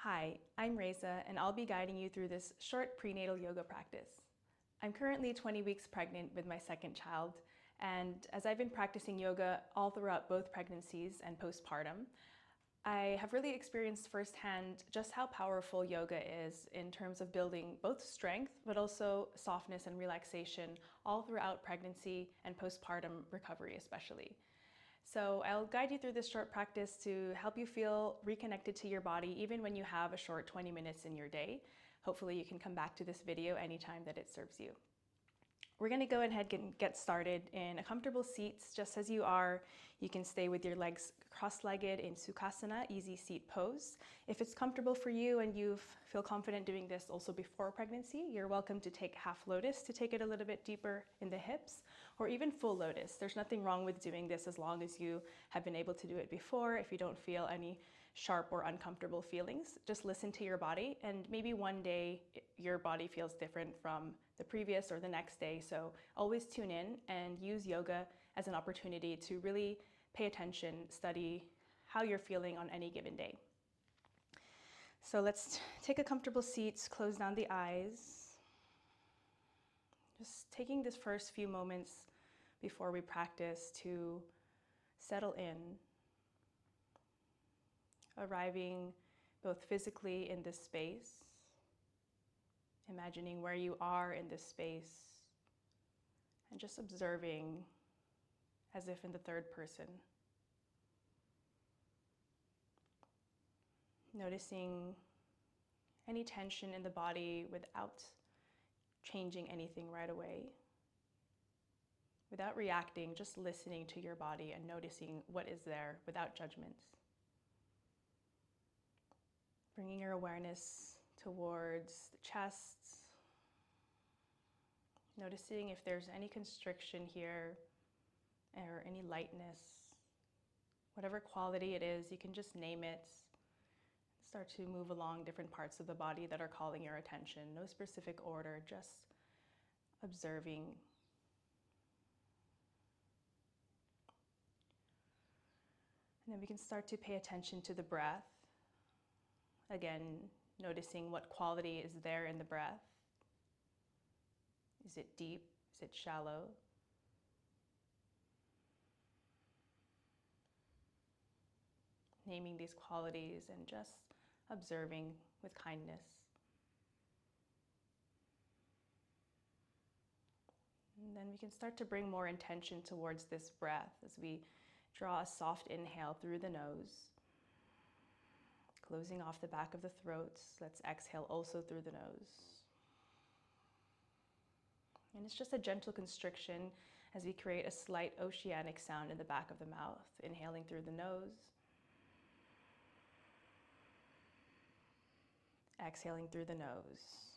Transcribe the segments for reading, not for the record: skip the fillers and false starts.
Hi, I'm Reza, and I'll be guiding you through this short prenatal yoga practice. I'm currently 20 weeks pregnant with my second child, and as I've been practicing yoga all throughout both pregnancies and postpartum, I have really experienced firsthand just how powerful yoga is in terms of building both strength, but also softness and relaxation all throughout pregnancy and postpartum recovery especially. So I'll guide you through this short practice to help you feel reconnected to your body even when you have a short 20 minutes in your day. Hopefully you can come back to this video anytime that it serves you. We're going to go ahead and get started in a comfortable seat, just as you are. You can stay with your legs cross-legged in Sukhasana, easy seat pose. If it's comfortable for you and you feel confident doing this also before pregnancy, you're welcome to take half lotus to take it a little bit deeper in the hips, or even full lotus. There's nothing wrong with doing this as long as you have been able to do it before. If you don't feel any sharp or uncomfortable feelings, just listen to your body, and maybe one day your body feels different from the previous or the next day. So always tune in and use yoga as an opportunity to really pay attention, study how you're feeling on any given day. So let's take a comfortable seat, close down the eyes. Just taking this first few moments before we practice to settle in, arriving both physically in this space, imagining where you are in this space, and just observing as if in the third person. Noticing any tension in the body without changing anything right away. Without reacting, just listening to your body and noticing what is there without judgments. Bringing your awareness towards the chest, noticing if there's any constriction here or any lightness. Whatever quality it is, you can just name it. Start to move along different parts of the body that are calling your attention. No specific order, just observing. And then we can start to pay attention to the breath. Again, noticing what quality is there in the breath. Is it deep? Is it shallow? Naming these qualities and just observing with kindness. And then we can start to bring more intention towards this breath as we draw a soft inhale through the nose. Closing off the back of the throat, let's exhale also through the nose. And it's just a gentle constriction as we create a slight oceanic sound in the back of the mouth. Inhaling through the nose. Exhaling through the nose.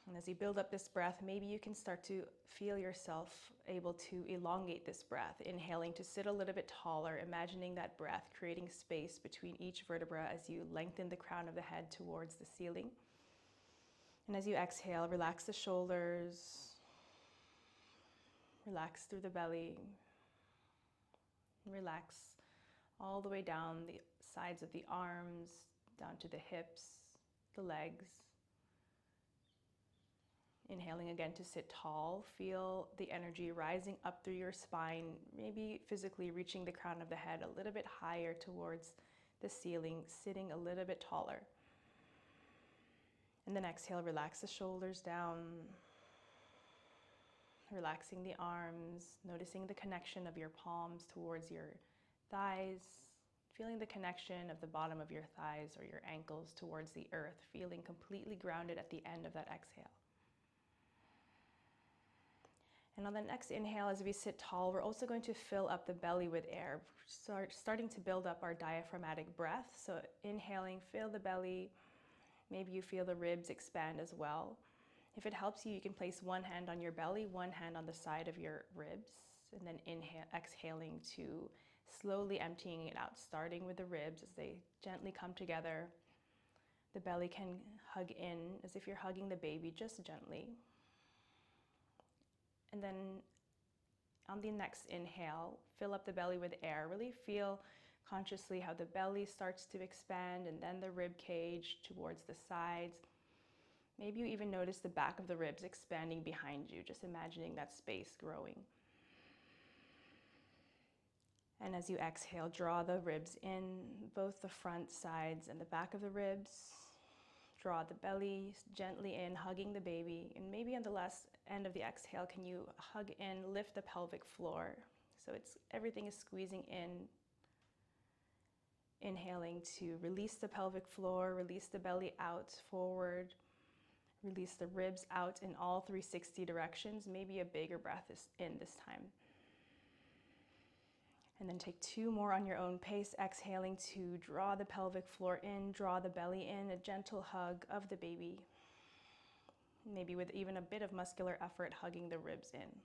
And as you build up this breath, maybe you can start to feel yourself able to elongate this breath, inhaling to sit a little bit taller, imagining that breath, creating space between each vertebra as you lengthen the crown of the head towards the ceiling. And as you exhale, relax the shoulders, relax through the belly, relax all the way down the sides of the arms, down to the hips, the legs. Inhaling again to sit tall, feel the energy rising up through your spine, maybe physically reaching the crown of the head a little bit higher towards the ceiling, sitting a little bit taller. And then exhale, relax the shoulders down, relaxing the arms, noticing the connection of your palms towards your thighs, feeling the connection of the bottom of your thighs or your ankles towards the earth, feeling completely grounded at the end of that exhale. And on the next inhale, as we sit tall, we're also going to fill up the belly with air, starting to build up our diaphragmatic breath. So inhaling, fill the belly. Maybe you feel the ribs expand as well. If it helps you, you can place one hand on your belly, one hand on the side of your ribs, and then exhaling to slowly emptying it out, starting with the ribs as they gently come together. The belly can hug in as if you're hugging the baby, just gently. And then on the next inhale, fill up the belly with air. Really feel consciously how the belly starts to expand and then the rib cage towards the sides. Maybe you even notice the back of the ribs expanding behind you, just imagining that space growing. And as you exhale, draw the ribs in, both the front, sides, and the back of the ribs. Draw the belly gently in, hugging the baby. And maybe on the last end of the exhale, can you hug in, lift the pelvic floor? So everything is squeezing in. Inhaling to release the pelvic floor, release the belly out, forward. Release the ribs out in all 360 directions. Maybe a bigger breath is in this time. And then take 2 more on your own pace, exhaling to draw the pelvic floor in, draw the belly in, a gentle hug of the baby. Maybe with even a bit of muscular effort, hugging the ribs in.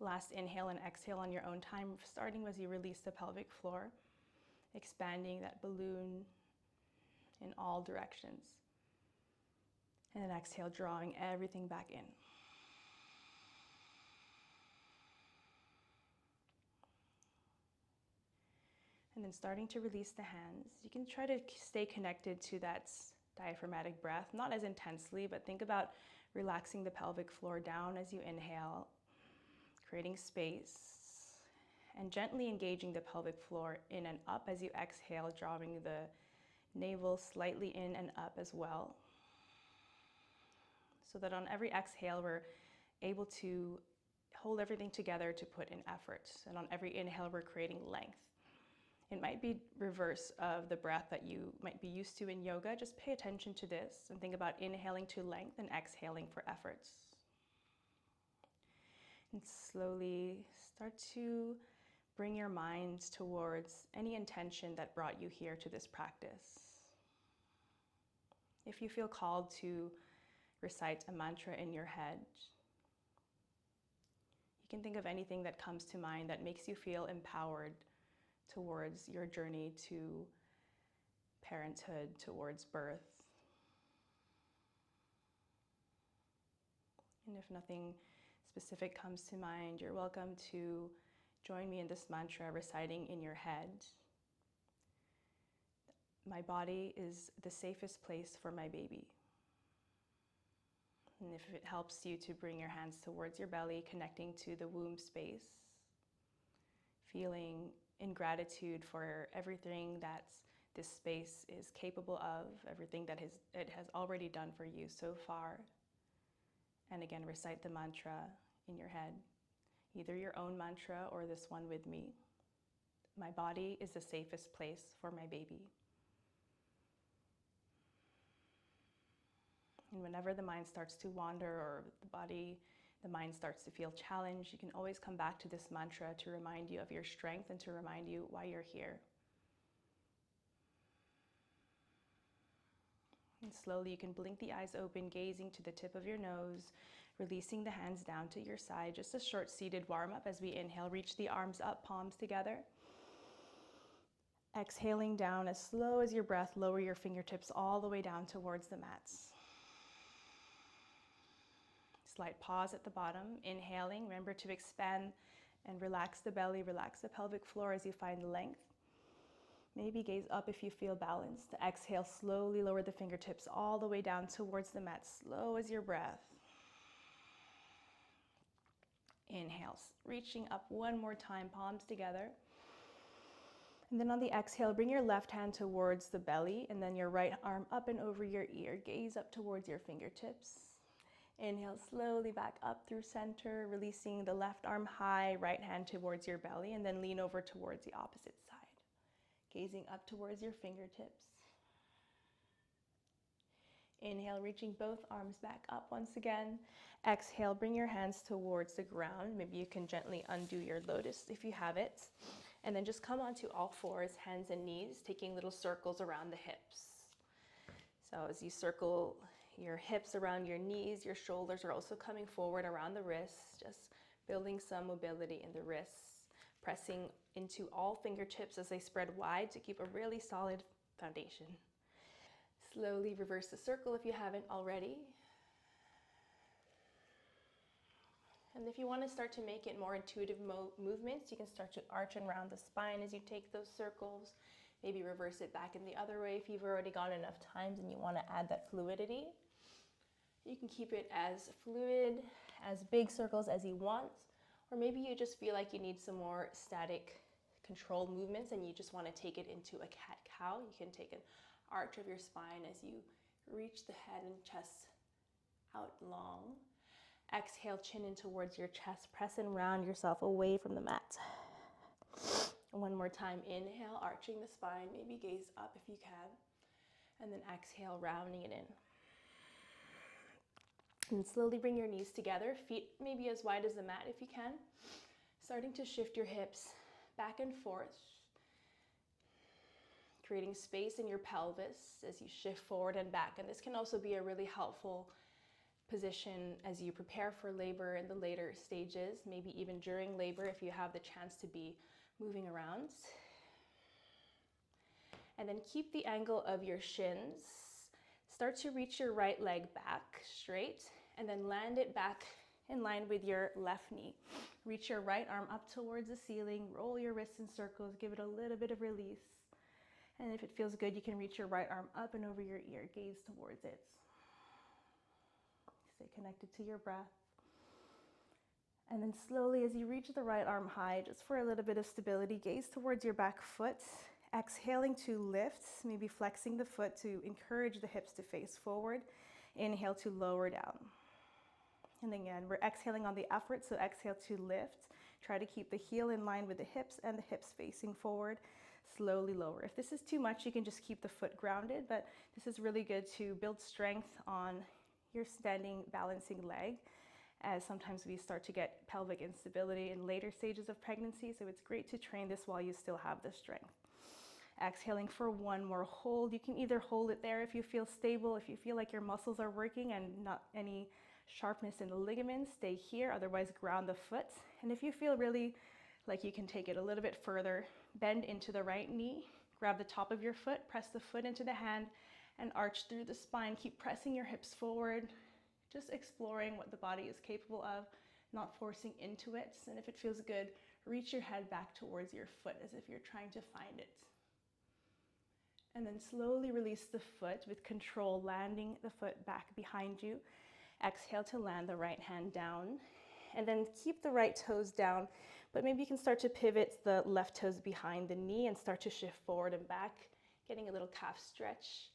Last inhale and exhale on your own time, starting as you release the pelvic floor, expanding that balloon in all directions. And then exhale, drawing everything back in. And then starting to release the hands. You can try to stay connected to that diaphragmatic breath, not as intensely, but think about relaxing the pelvic floor down as you inhale, creating space, and gently engaging the pelvic floor in and up as you exhale, drawing the navel slightly in and up as well. So that on every exhale, we're able to hold everything together to put in effort. And on every inhale, we're creating length. It might be reverse of the breath that you might be used to in yoga. Just pay attention to this and think about inhaling to length and exhaling for efforts. And slowly start to bring your mind towards any intention that brought you here to this practice. If you feel called to recite a mantra in your head, you can think of anything that comes to mind that makes you feel empowered towards your journey to parenthood, towards birth. And if nothing specific comes to mind, you're welcome to join me in this mantra, reciting in your head. My body is the safest place for my baby. And if it helps you to bring your hands towards your belly, connecting to the womb space, feeling in gratitude for everything that this space is capable of, everything that it has already done for you so far. And again, recite the mantra in your head, either your own mantra or this one with me. My body is the safest place for my baby. And whenever the mind starts to wander or the mind starts to feel challenged, you can always come back to this mantra to remind you of your strength and to remind you why you're here. And slowly you can blink the eyes open, gazing to the tip of your nose, releasing the hands down to your side. Just a short seated warm-up as we inhale. Reach the arms up, palms together. Exhaling down as slow as your breath, lower your fingertips all the way down towards the mats. Slight pause at the bottom. Inhaling, remember to expand and relax the belly, relax the pelvic floor as you find length. Maybe gaze up if you feel balanced. Exhale, slowly lower the fingertips all the way down towards the mat, slow as your breath. Inhale, reaching up one more time, palms together. And then on the exhale, bring your left hand towards the belly and then your right arm up and over your ear. Gaze up towards your fingertips. Inhale, slowly back up through center, releasing the left arm high, right hand towards your belly, and then lean over towards the opposite side. Gazing up towards your fingertips. Inhale, reaching both arms back up once again. Exhale, bring your hands towards the ground. Maybe you can gently undo your lotus if you have it. And then just come onto all fours, hands and knees, taking little circles around the hips. So as you circle your hips around your knees, your shoulders are also coming forward around the wrists, just building some mobility in the wrists, pressing into all fingertips as they spread wide to keep a really solid foundation. Slowly reverse the circle if you haven't already. And if you want to start to make it more intuitive movements, you can start to arch and round the spine as you take those circles. Maybe reverse it back in the other way if you've already gone enough times and you want to add that fluidity. You can keep it as fluid, as big circles as you want, or maybe you just feel like you need some more static controlled movements and you just want to take it into a cat-cow. You can take an arch of your spine as you reach the head and chest out long. Exhale, chin in towards your chest. Press and round yourself away from the mat. One more time, inhale, arching the spine, maybe gaze up if you can. And then exhale, rounding it in. And slowly bring your knees together, feet maybe as wide as the mat if you can. Starting to shift your hips back and forth, creating space in your pelvis as you shift forward and back. And this can also be a really helpful position as you prepare for labor in the later stages, maybe even during labor if you have the chance to be moving around. And then keep the angle of your shins. Start to reach your right leg back straight and then land it back in line with your left knee. Reach your right arm up towards the ceiling, roll your wrists in circles, give it a little bit of release. And if it feels good, you can reach your right arm up and over your ear, gaze towards it. Stay connected to your breath. And then slowly, as you reach the right arm high, just for a little bit of stability, gaze towards your back foot. Exhaling to lift, maybe flexing the foot to encourage the hips to face forward. Inhale to lower down. And again, we're exhaling on the effort, so exhale to lift. Try to keep the heel in line with the hips and the hips facing forward. Slowly lower. If this is too much, you can just keep the foot grounded, but this is really good to build strength on your standing balancing leg, as sometimes we start to get pelvic instability in later stages of pregnancy, so it's great to train this while you still have the strength. Exhaling for one more hold. You can either hold it there if you feel stable, if you feel like your muscles are working and not any sharpness in the ligaments, stay here, otherwise ground the foot. And if you feel really like you can take it a little bit further, bend into the right knee, grab the top of your foot, press the foot into the hand, and arch through the spine. Keep pressing your hips forward, just exploring what the body is capable of, not forcing into it. And if it feels good, reach your head back towards your foot as if you're trying to find it. And then slowly release the foot with control, landing the foot back behind you. Exhale to land the right hand down. And then keep the right toes down, but maybe you can start to pivot the left toes behind the knee and start to shift forward and back, getting a little calf stretch.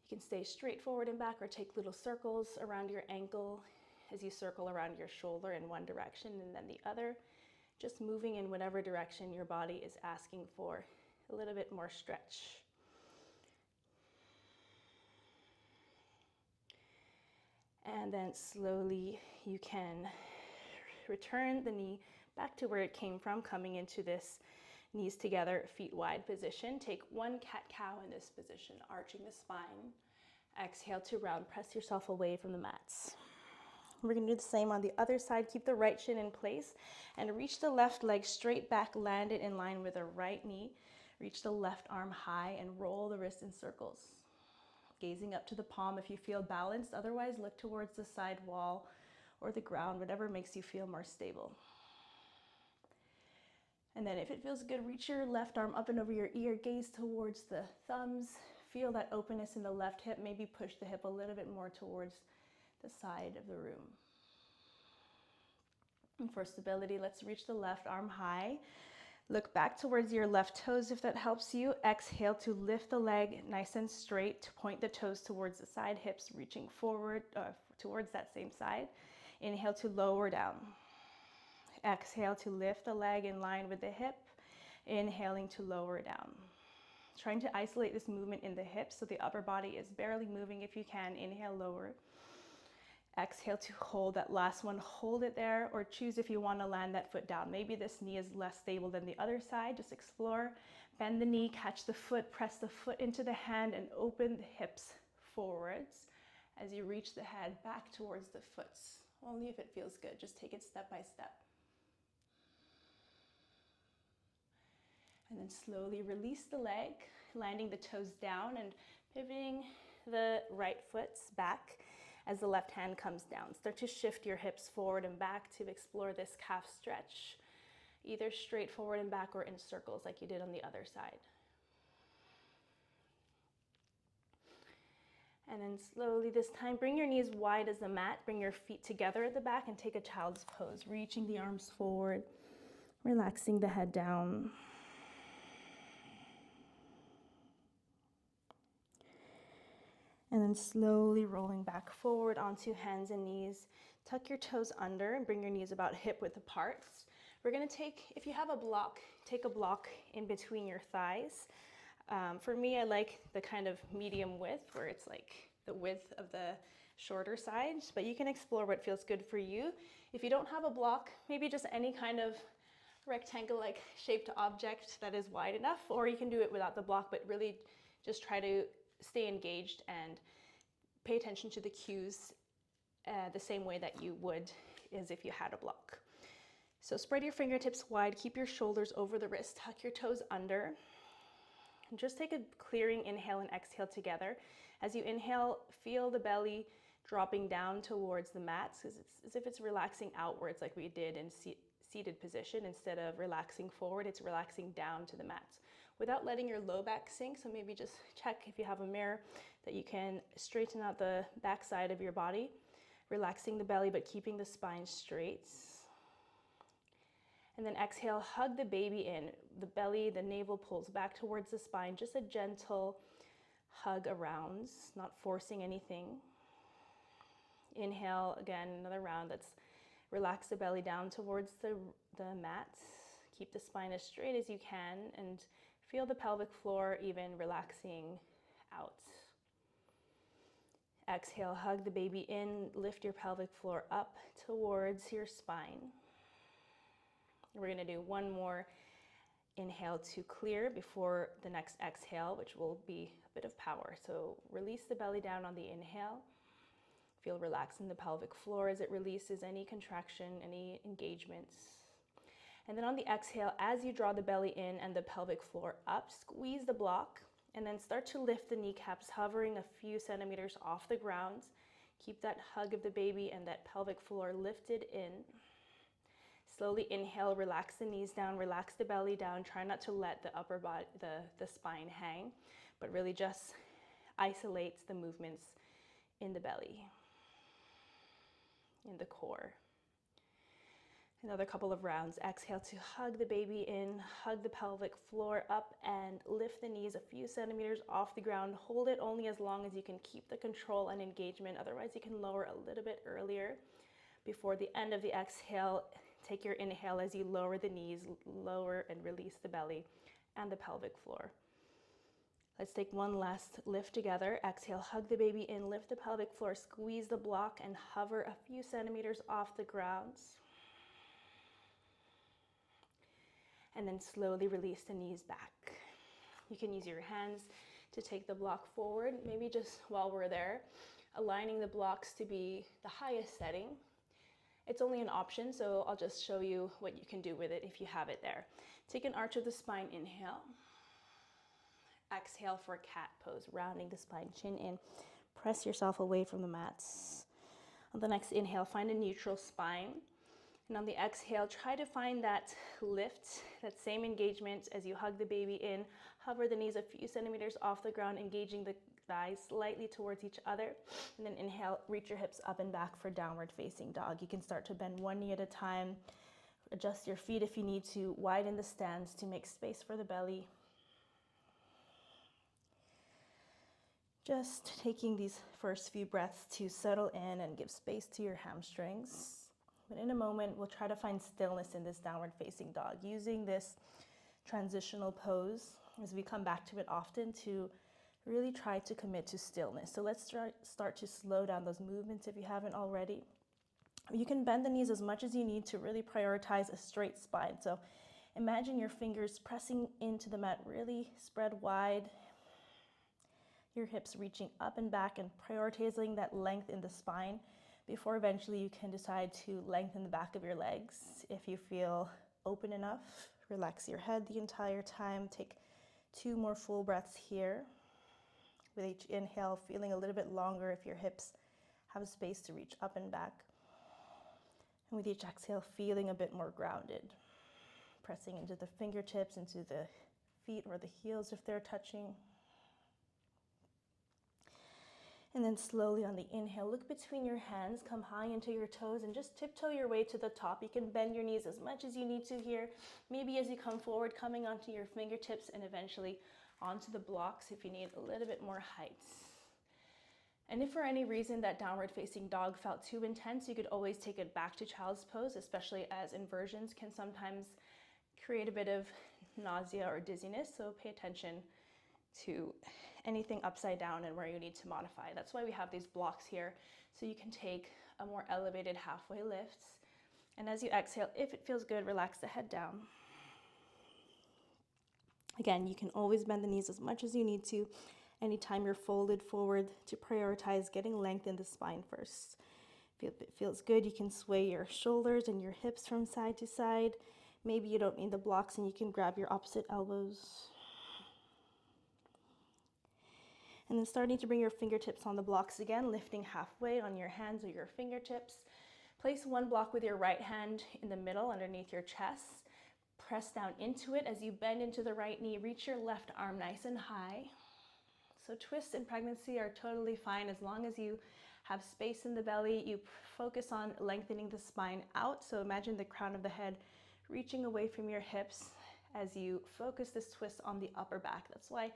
You can stay straight forward and back or take little circles around your ankle as you circle around your shoulder in one direction and then the other, just moving in whatever direction your body is asking for a little bit more stretch. And then slowly you can return the knee back to where it came from, coming into this knees together, feet wide position. Take one cat-cow in this position, arching the spine. Exhale to round, press yourself away from the mats. We're gonna do the same on the other side. Keep the right shin in place and reach the left leg straight back, land it in line with the right knee. Reach the left arm high and roll the wrist in circles. Gazing up to the palm if you feel balanced, otherwise look towards the side wall or the ground, whatever makes you feel more stable. And then if it feels good, reach your left arm up and over your ear, gaze towards the thumbs, feel that openness in the left hip, maybe push the hip a little bit more towards the side of the room. And for stability, let's reach the left arm high. Look back towards your left toes if that helps you. Exhale to lift the leg nice and straight, to point the toes towards the side, hips reaching forward towards that same side. Inhale to lower down. Exhale to lift the leg in line with the hip. Inhaling to lower down. Trying to isolate this movement in the hips so the upper body is barely moving if you can. Inhale, lower. Exhale to hold that last one. Hold it there, or choose if you want to land that foot down. Maybe this knee is less stable than the other side. Just explore. Bend the knee, catch the foot, press the foot into the hand, and open the hips forwards as you reach the head back towards the foot. Only if it feels good. Just take it step by step. And then slowly release the leg, landing the toes down and pivoting the right foot back. as the left hand comes down. Start to shift your hips forward and back to explore this calf stretch, either straight forward and back or in circles like you did on the other side. And then slowly this time, bring your knees wide as the mat, bring your feet together at the back and take a child's pose, reaching the arms forward, relaxing the head down. And then slowly rolling back forward onto hands and knees. Tuck your toes under and bring your knees about hip width apart. We're gonna take, if you have a block, take a block in between your thighs. For me, I like the kind of medium width where it's like the width of the shorter side, but you can explore what feels good for you. If you don't have a block, maybe just any kind of rectangle-like shaped object that is wide enough, or you can do it without the block, but really just try to stay engaged and pay attention to the cues the same way that you would as if you had a block. So spread your fingertips wide, keep your shoulders over the wrist, tuck your toes under. And just take a clearing inhale and exhale together. As you inhale, feel the belly dropping down towards the mat, as if it's relaxing outwards like we did in seated position. Instead of relaxing forward, it's relaxing down to the mat without letting your low back sink. So maybe just check if you have a mirror that you can straighten out the back side of your body, relaxing the belly but keeping the spine straight. And then exhale, hug the baby in. The belly, the navel pulls back towards the spine, just a gentle hug around, not forcing anything. Inhale, again, another round. Let's relax the belly down towards the mat. Keep the spine as straight as you can and feel the pelvic floor even relaxing out. Exhale, hug the baby in, lift your pelvic floor up towards your spine. We're gonna do one more inhale to clear before the next exhale, which will be a bit of power. So release the belly down on the inhale. Feel relaxed in the pelvic floor as it releases any contraction, any engagements. And then on the exhale, as you draw the belly in and the pelvic floor up, squeeze the block and then start to lift the kneecaps, hovering a few centimeters off the ground. Keep that hug of the baby and that pelvic floor lifted in. Slowly inhale, relax the knees down, relax the belly down. Try not to let the upper body, the spine hang, but really just isolates the movements in the belly, in the core. Another couple of rounds. Exhale to hug the baby in, hug the pelvic floor up and lift the knees a few centimeters off the ground. Hold it only as long as you can keep the control and engagement. Otherwise, you can lower a little bit earlier. Before the end of the exhale, take your inhale as you lower the knees, lower and release the belly and the pelvic floor. Let's take one last lift together. Exhale, hug the baby in, lift the pelvic floor, squeeze the block and hover a few centimeters off the ground. And then slowly release the knees back. You can use your hands to take the block forward. Maybe just while we're there, aligning the blocks to be the highest setting. It's only an option, so I'll just show you what you can do with it if you have it there. Take an arch of the spine, inhale. Exhale for cat pose, rounding the spine, chin in. Press yourself away from the mats. On the next inhale, find a neutral spine. And on the exhale, try to find that lift, that same engagement as you hug the baby in. Hover the knees a few centimeters off the ground, engaging the thighs slightly towards each other. And then inhale, reach your hips up and back for downward facing dog. You can start to bend one knee at a time. Adjust your feet if you need to. Widen the stance to make space for the belly. Just taking these first few breaths to settle in and give space to your hamstrings. But in a moment, we'll try to find stillness in this downward facing dog, using this transitional pose as we come back to it often to really try to commit to stillness. So let's start to slow down those movements if you haven't already. You can bend the knees as much as you need to really prioritize a straight spine. So imagine your fingers pressing into the mat, really spread wide. Your hips reaching up and back and prioritizing that length in the spine before eventually you can decide to lengthen the back of your legs. If you feel open enough, relax your head the entire time. Take 2 more full breaths here. With each inhale, feeling a little bit longer if your hips have space to reach up and back. And with each exhale, feeling a bit more grounded. Pressing into the fingertips, into the feet or the heels if they're touching. And then slowly on the inhale, look between your hands, come high into your toes, and just tiptoe your way to the top. You can bend your knees as much as you need to here. Maybe as you come forward, coming onto your fingertips and eventually onto the blocks if you need a little bit more height. And if for any reason that downward facing dog felt too intense, you could always take it back to child's pose, especially as inversions can sometimes create a bit of nausea or dizziness. So pay attention to anything upside down and where you need to modify. That's why we have these blocks here, so you can take a more elevated halfway lift. And as you exhale, if it feels good, relax the head down. Again, you can always bend the knees as much as you need to anytime you're folded forward, to prioritize getting length in the spine first. If it feels good, you can sway your shoulders and your hips from side to side. Maybe you don't need the blocks and you can grab your opposite elbows. And then starting to bring your fingertips on the blocks again, lifting halfway on your hands or your fingertips. Place one block with your right hand in the middle underneath your chest. Press down into it as you bend into the right knee. Reach your left arm nice and high. So twists in pregnancy are totally fine as long as you have space in the belly. You focus on lengthening the spine out. So imagine the crown of the head reaching away from your hips as you focus this twist on the upper back. That's why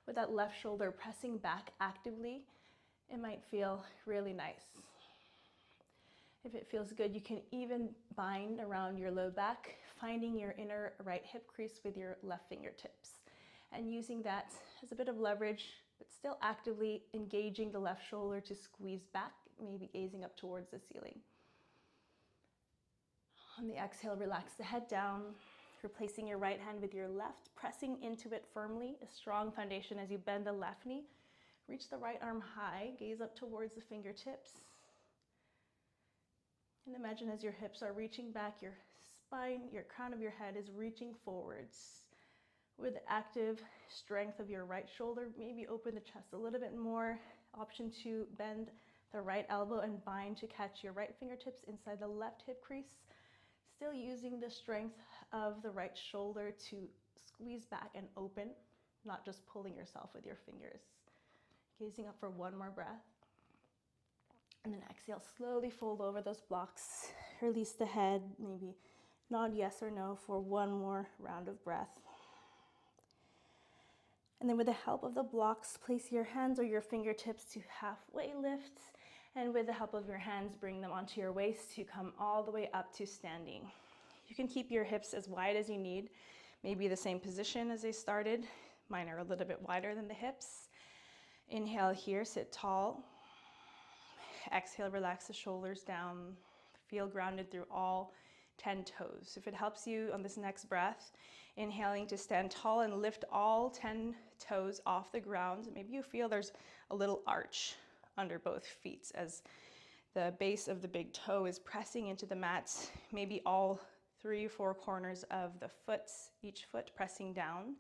with that left shoulder pressing back actively, it might feel really nice. If it feels good, you can even bind around your low back, finding your inner right hip crease with your left fingertips and using that as a bit of leverage, but still actively engaging the left shoulder to squeeze back, maybe gazing up towards the ceiling. On the exhale, relax the head down, replacing your right hand with your left, pressing into it firmly, a strong foundation as you bend the left knee. Reach the right arm high, gaze up towards the fingertips. And imagine as your hips are reaching back, your spine, your crown of your head is reaching forwards. With the active strength of your right shoulder, maybe open the chest a little bit more. Option to bend the right elbow and bind to catch your right fingertips inside the left hip crease. Still using the strength of the right shoulder to squeeze back and open, not just pulling yourself with your fingers. Gazing up for one more breath. And then exhale, slowly fold over those blocks. Release the head, maybe nod yes or no for one more round of breath. And then with the help of the blocks, place your hands or your fingertips to halfway lift. And with the help of your hands, bring them onto your waist to come all the way up to standing. You can keep your hips as wide as you need, maybe the same position as they started. Mine are a little bit wider than the hips. Inhale here, sit tall. Exhale, relax the shoulders down. Feel grounded through all 10 toes. If it helps you on this next breath, inhaling to stand tall and lift all 10 toes off the ground. Maybe you feel there's a little arch under both feet as the base of the big toe is pressing into the mat. Maybe all 3 or 4 corners of the foot, each foot pressing down.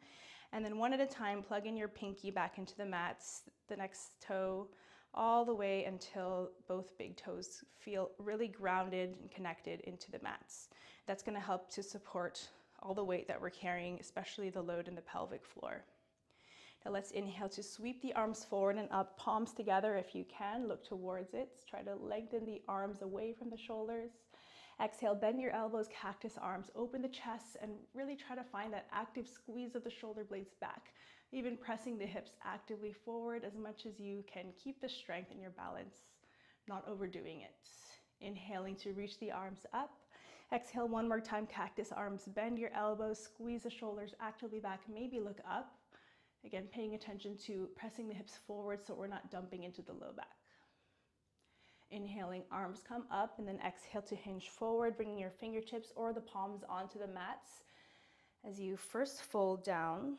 And then one at a time, plug in your pinky back into the mat, the next toe, all the way until both big toes feel really grounded and connected into the mats. That's going to help to support all the weight that we're carrying, especially the load in the pelvic floor. Now let's inhale to sweep the arms forward and up, palms together if you can. Look towards it. Try to lengthen the arms away from the shoulders. Exhale, bend your elbows, cactus arms, open the chest, and really try to find that active squeeze of the shoulder blades back. Even pressing the hips actively forward as much as you can. Keep the strength in your balance, not overdoing it. Inhaling to reach the arms up. Exhale one more time, cactus arms, bend your elbows, squeeze the shoulders actively back, maybe look up. Again, paying attention to pressing the hips forward so we're not dumping into the low back. Inhaling, arms come up, and then exhale to hinge forward, bringing your fingertips or the palms onto the mats as you first fold down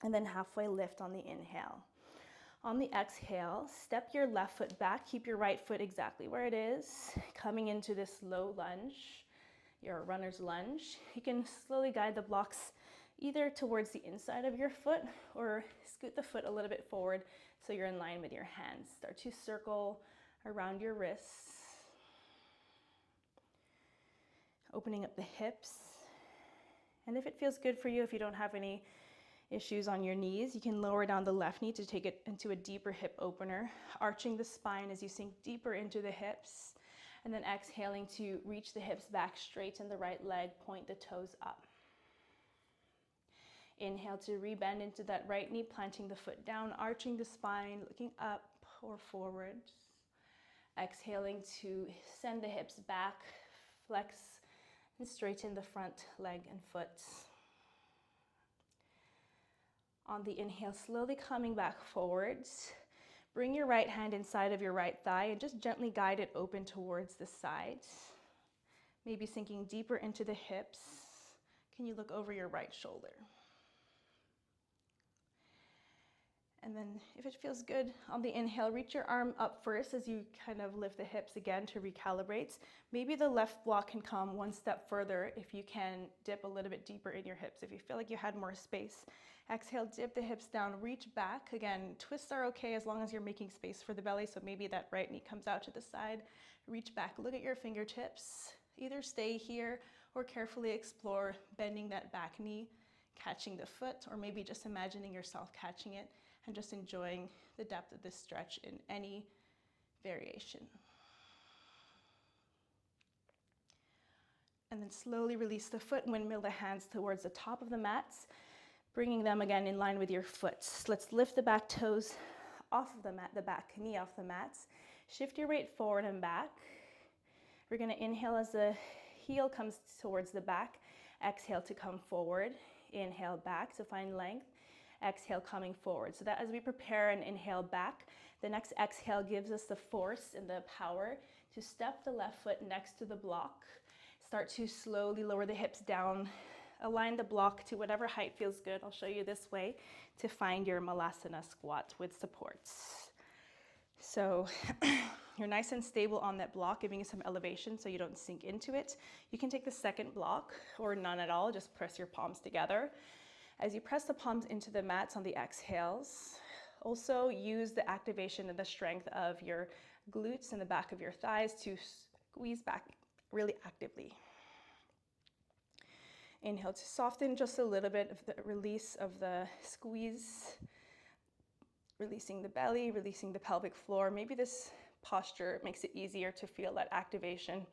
and then halfway lift on the inhale. On the exhale, step your left foot back, keep your right foot exactly where it is, coming into this low lunge, your runner's lunge. You can slowly guide the blocks either towards the inside of your foot or scoot the foot a little bit forward so you're in line with your hands. Start to circle around your wrists, opening up the hips. And if it feels good for you, if you don't have any issues on your knees, you can lower down the left knee to take it into a deeper hip opener, arching the spine as you sink deeper into the hips, and then exhaling to reach the hips back, straighten the right leg, point the toes up. Inhale to rebend into that right knee, planting the foot down, arching the spine, looking up or forward. Exhaling to send the hips back, flex and straighten the front leg and foot. On the inhale, slowly coming back forwards. Bring your right hand inside of your right thigh and just gently guide it open towards the side. Maybe sinking deeper into the hips. Can you look over your right shoulder? And then if it feels good, on the inhale, reach your arm up first as you kind of lift the hips again to recalibrate. Maybe the left block can come one step further if you can dip a little bit deeper in your hips. If you feel like you had more space, exhale, dip the hips down, reach back. Again, twists are okay as long as you're making space for the belly. So maybe that right knee comes out to the side. Reach back, look at your fingertips. Either stay here or carefully explore bending that back knee, catching the foot, or maybe just imagining yourself catching it and just enjoying the depth of this stretch in any variation. And then slowly release the foot, windmill the hands towards the top of the mats, bringing them again in line with your foot. Let's lift the back toes off of the mat, the back knee off the mats. Shift your weight forward and back. We're gonna inhale as the heel comes towards the back. Exhale to come forward. Inhale back to find length. Exhale coming forward. So that as we prepare and inhale back, the next exhale gives us the force and the power to step the left foot next to the block. Start to slowly lower the hips down. Align the block to whatever height feels good. I'll show you this way to find your Malasana squat with supports. So you're nice and stable on that block, giving you some elevation so you don't sink into it. You can take the second block or none at all. Just press your palms together. As you press the palms into the mats on the exhales, also use the activation and the strength of your glutes and the back of your thighs to squeeze back really actively. Inhale to soften just a little bit of the release of the squeeze, releasing the belly, releasing the pelvic floor. Maybe this posture makes it easier to feel that activation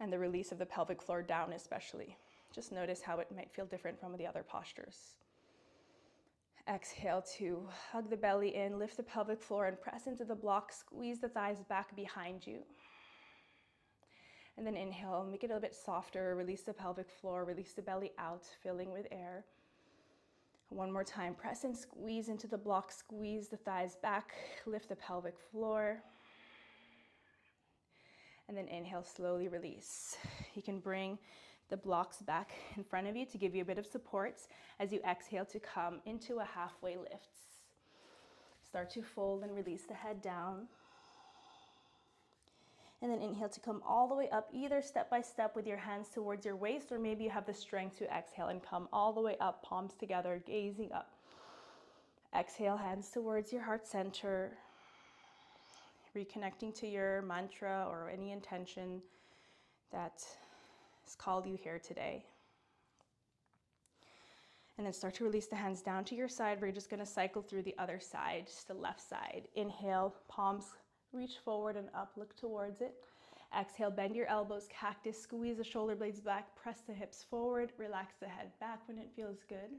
and the release of the pelvic floor down especially. Just notice how it might feel different from the other postures. Exhale to hug the belly in, lift the pelvic floor and press into the block, squeeze the thighs back behind you. And then inhale, make it a little bit softer, release the pelvic floor, release the belly out, filling with air. One more time, press and squeeze into the block, squeeze the thighs back, lift the pelvic floor. And then inhale, slowly release. You can bring the blocks back in front of you to give you a bit of support as you exhale to come into a halfway lift. Start to fold and release the head down. And then inhale to come all the way up, either step by step with your hands towards your waist, or maybe you have the strength to exhale and come all the way up, palms together, gazing up. Exhale, hands towards your heart center. Reconnecting to your mantra or any intention that has called you here today. And then start to release the hands down to your side. We're just gonna cycle through the other side, just the left side. Inhale, palms reach forward and up, look towards it. Exhale, bend your elbows, cactus, squeeze the shoulder blades back, press the hips forward, relax the head back when it feels good.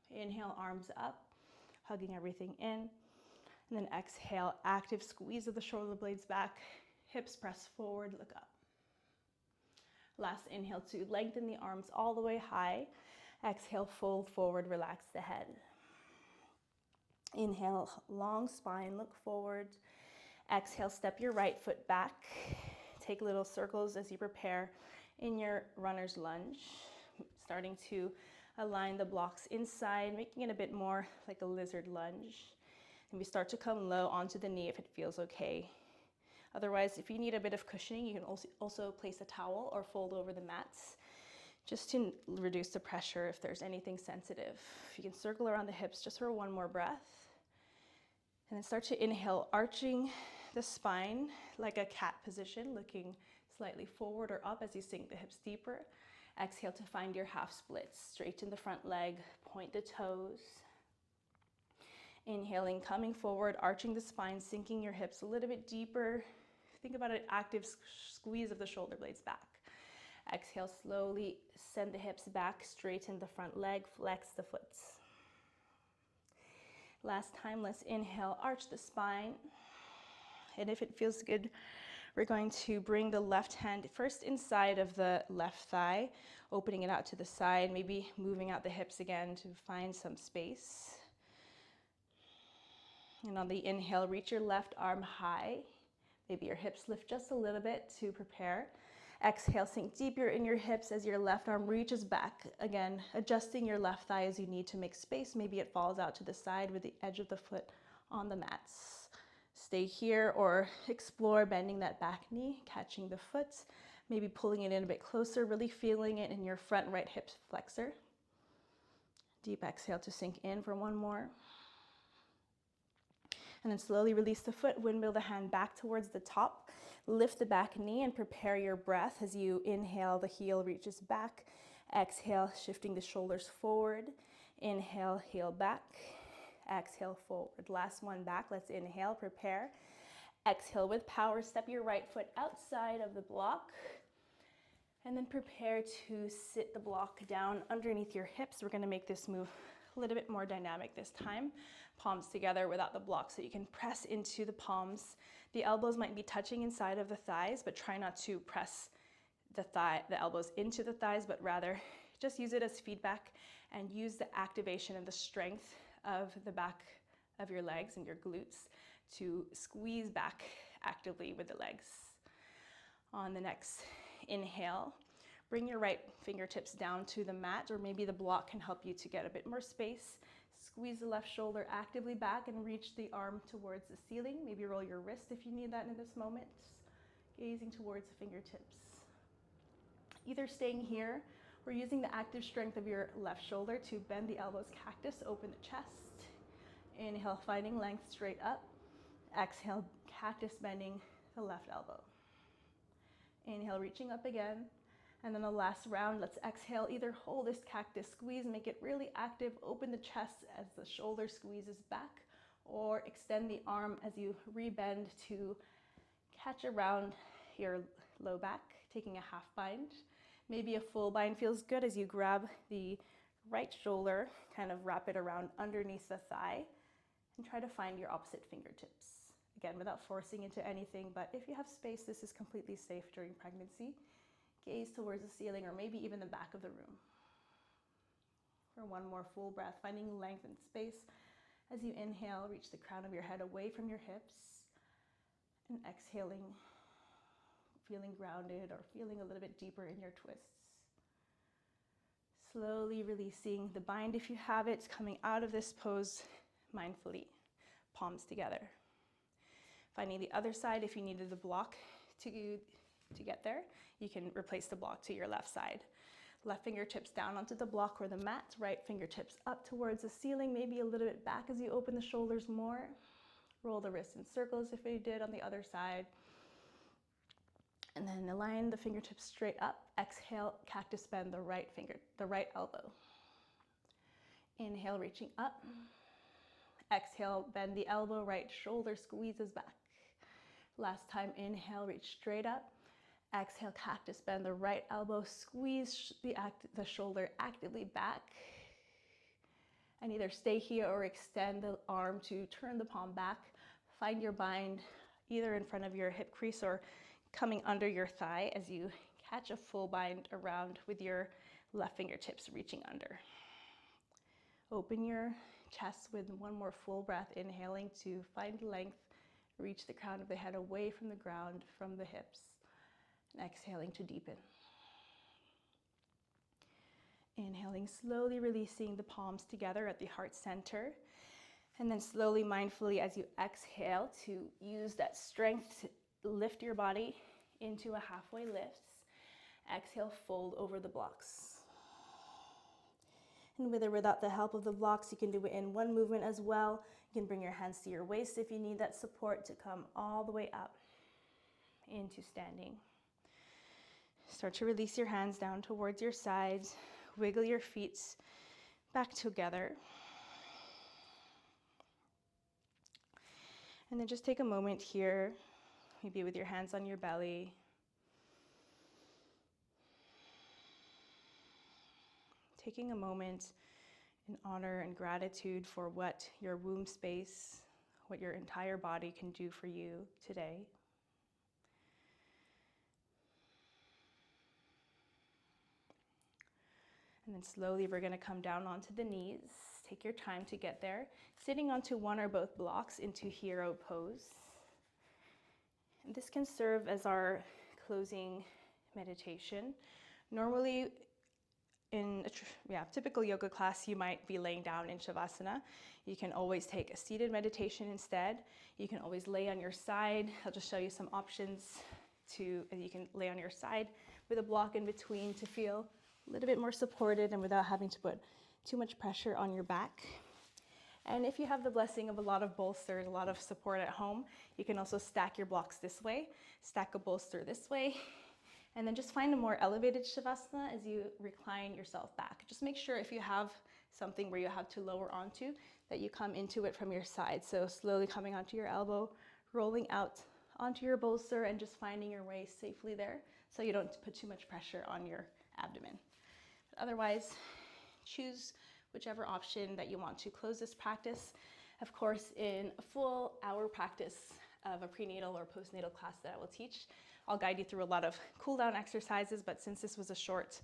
Inhale, arms up, hugging everything in. And then exhale, active squeeze of the shoulder blades back, hips press forward, look up. Last inhale to lengthen the arms all the way high. Exhale, fold forward, relax the head. Inhale, long spine, look forward. Exhale, step your right foot back. Take little circles as you prepare in your runner's lunge, starting to align the blocks inside, making it a bit more like a lizard lunge. And we start to come low onto the knee if it feels okay. Otherwise, if you need a bit of cushioning, you can also place a towel or fold over the mats just to reduce the pressure if there's anything sensitive. You can circle around the hips just for one more breath. And then start to inhale, arching the spine like a cat position, looking slightly forward or up as you sink the hips deeper. Exhale to find your half splits. Straighten the front leg, point the toes. Inhaling, coming forward, arching the spine, sinking your hips a little bit deeper. Think about an active squeeze of the shoulder blades back. Exhale, slowly send the hips back, straighten the front leg, flex the foot. Last time, let's inhale, arch the spine. And if it feels good, we're going to bring the left hand first inside of the left thigh, opening it out to the side, maybe moving out the hips again to find some space. And on the inhale, reach your left arm high. Maybe your hips lift just a little bit to prepare. Exhale, sink deeper in your hips as your left arm reaches back. Again, adjusting your left thigh as you need to make space. Maybe it falls out to the side with the edge of the foot on the mats. Stay here or explore bending that back knee, catching the foot, maybe pulling it in a bit closer, really feeling it in your front right hip flexor. Deep exhale to sink in for one more. And then slowly release the foot, windmill the hand back towards the top. Lift the back knee and prepare your breath as you inhale, the heel reaches back. Exhale, shifting the shoulders forward. Inhale, heel back. Exhale, forward. Last one back. Let's inhale, prepare. Exhale with power, step your right foot outside of the block. And then prepare to sit the block down underneath your hips. We're going to make this move a little bit more dynamic this time. Palms together without the block, so you can press into the palms. The elbows might be touching inside of the thighs, but try not to press the elbows into the thighs, but rather just use it as feedback and use the activation and the strength of the back of your legs and your glutes to squeeze back actively with the legs. On the next inhale, bring your right fingertips down to the mat, or maybe the block can help you to get a bit more space. Squeeze the left shoulder actively back and reach the arm towards the ceiling. Maybe roll your wrist if you need that in this moment. Gazing towards the fingertips. Either staying here or using the active strength of your left shoulder to bend the elbows, cactus, open the chest. Inhale, finding length straight up. Exhale, cactus, bending the left elbow. Inhale, reaching up again. And then the last round, let's exhale, either hold this cactus squeeze, make it really active, open the chest as the shoulder squeezes back, or extend the arm as you rebend to catch around your low back, taking a half bind. Maybe a full bind feels good as you grab the right shoulder, kind of wrap it around underneath the thigh, and try to find your opposite fingertips. Again, without forcing into anything, but if you have space, this is completely safe during pregnancy. Gaze towards the ceiling or maybe even the back of the room. For one more full breath, finding length and space. As you inhale, reach the crown of your head away from your hips. And exhaling, feeling grounded or feeling a little bit deeper in your twists. Slowly releasing the bind if you have it, coming out of this pose mindfully, palms together. Finding the other side if you needed the block to get there. You can replace the block to your left side. Left fingertips down onto the block or the mat, right fingertips up towards the ceiling, maybe a little bit back as you open the shoulders more. Roll the wrists in circles if you did on the other side. And then align the fingertips straight up. Exhale, cactus bend the right elbow. Inhale, reaching up. Exhale, bend the elbow, right shoulder squeezes back. Last time, inhale, reach straight up. Exhale, cactus bend the right elbow, squeeze the shoulder actively back. And either stay here or extend the arm to turn the palm back. Find your bind either in front of your hip crease or coming under your thigh as you catch a full bind around with your left fingertips reaching under. Open your chest with one more full breath, inhaling to find length, reach the crown of the head away from the ground, from the hips. And exhaling to deepen. Inhaling, slowly releasing the palms together at the heart center. And then slowly, mindfully, as you exhale, to use that strength to lift your body into a halfway lift. Exhale, fold over the blocks. And with or without the help of the blocks, you can do it in one movement as well. You can bring your hands to your waist if you need that support to come all the way up into standing. Start to release your hands down towards your sides. Wiggle your feet back together. And then just take a moment here, maybe with your hands on your belly. Taking a moment in honor and gratitude for what your womb space, what your entire body can do for you today. And then slowly we're going to come down onto the knees. Take your time to get there. Sitting onto one or both blocks into hero pose. And this can serve as our closing meditation. Normally, in a typical yoga class, you might be laying down in Shavasana. You can always take a seated meditation instead. You can always lay on your side. I'll just show you some options you can lay on your side with a block in between to feel a little bit more supported and without having to put too much pressure on your back. And if you have the blessing of a lot of bolsters, a lot of support at home, you can also stack your blocks this way, stack a bolster this way, and then just find a more elevated Shavasana as you recline yourself back. Just make sure if you have something where you have to lower onto, that you come into it from your side. So slowly coming onto your elbow, rolling out onto your bolster, and just finding your way safely there so you don't put too much pressure on your abdomen. But otherwise, choose whichever option that you want to close this practice. Of course, in a full hour practice of a prenatal or postnatal class that I will teach, I'll guide you through a lot of cool down exercises, but since this was a short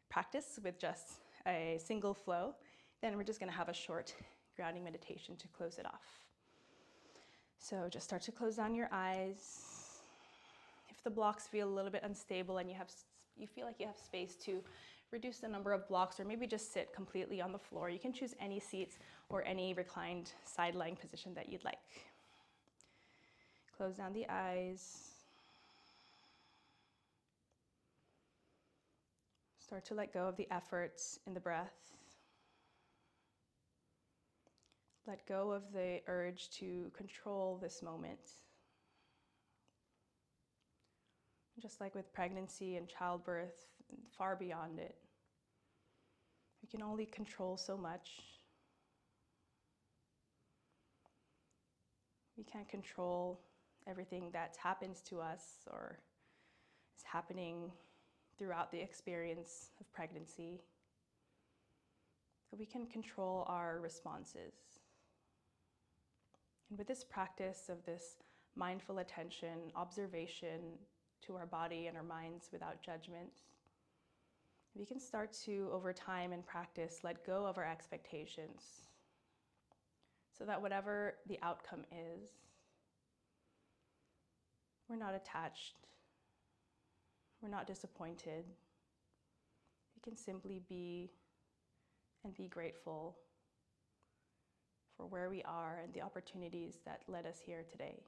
practice with just a single flow, then we're just going to have a short grounding meditation to close it off. So just start to close down your eyes. If the blocks feel a little bit unstable and you feel like you have space to reduce the number of blocks or maybe just sit completely on the floor, you can choose any seats or any reclined side lying position that you'd like. Close down the eyes. Start to let go of the efforts in the breath. Let go of the urge to control this moment. Just like with pregnancy and childbirth, far beyond it. We can only control so much. We can't control everything that happens to us or is happening throughout the experience of pregnancy. But we can control our responses. And with this practice of this mindful attention, observation to our body and our minds without judgment, we can start to, over time and practice, let go of our expectations so that whatever the outcome is, we're not attached, we're not disappointed. We can simply be and be grateful for where we are and the opportunities that led us here today.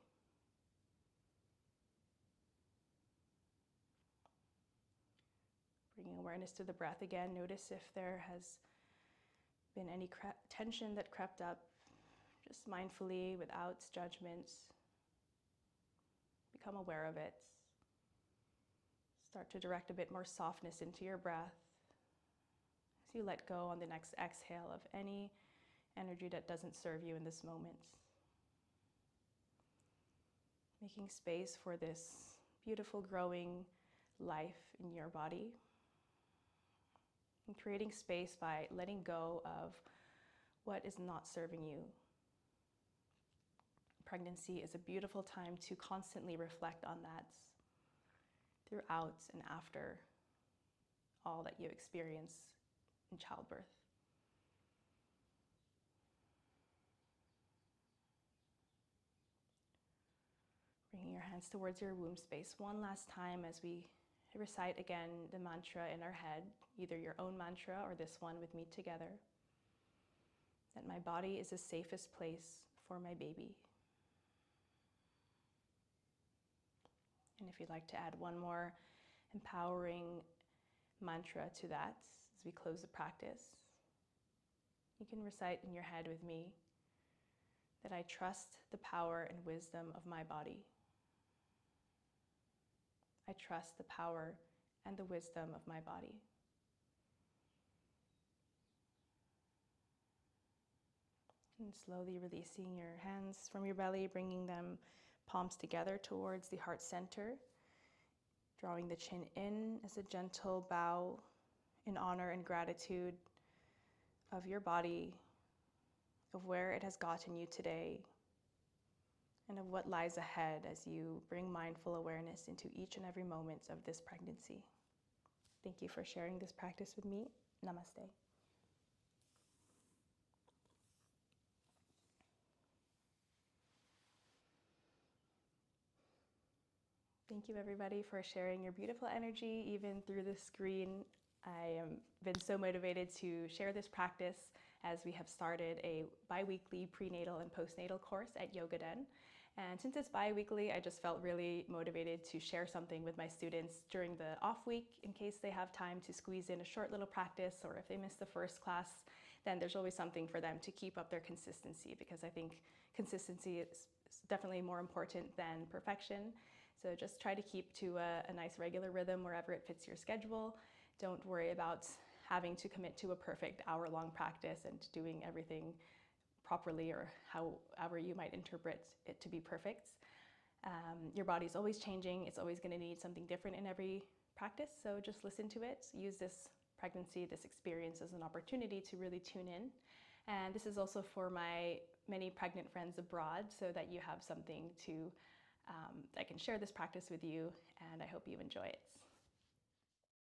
Bringing awareness to the breath again. Notice if there has been any tension that crept up, just mindfully, without judgment. Become aware of it. Start to direct a bit more softness into your breath as you let go on the next exhale of any energy that doesn't serve you in this moment. Making space for this beautiful growing life in your body. And creating space by letting go of what is not serving you. Pregnancy is a beautiful time to constantly reflect on that throughout and after all that you experience in childbirth. Bringing your hands towards your womb space one last time as we recite again the mantra in our head, either your own mantra or this one with me together, that my body is the safest place for my baby. And if you'd like to add one more empowering mantra to that as we close the practice, You can recite in your head with me that I trust the power and wisdom of my body. I trust the power and the wisdom of my body. And slowly releasing your hands from your belly, bringing them palms together towards the heart center, drawing the chin in as a gentle bow in honor and gratitude of your body, of where it has gotten you today, and of what lies ahead as you bring mindful awareness into each and every moment of this pregnancy. Thank you for sharing this practice with me. Namaste. Thank you everybody for sharing your beautiful energy even through the screen. I have been so motivated to share this practice as we have started a bi-weekly prenatal and postnatal course at Yoga Den. And since it's bi-weekly, I just felt really motivated to share something with my students during the off week in case they have time to squeeze in a short little practice, or if they miss the first class, then there's always something for them to keep up their consistency, because I think consistency is definitely more important than perfection. So just try to keep to a nice regular rhythm wherever it fits your schedule. Don't worry about having to commit to a perfect hour-long practice and doing everything properly or however you might interpret it to be perfect. Your body's always changing. It's always going to need something different in every practice. So just listen to it. Use this pregnancy, this experience as an opportunity to really tune in. And this is also for my many pregnant friends abroad, so that you have something to I can share this practice with you, and I hope you enjoy it.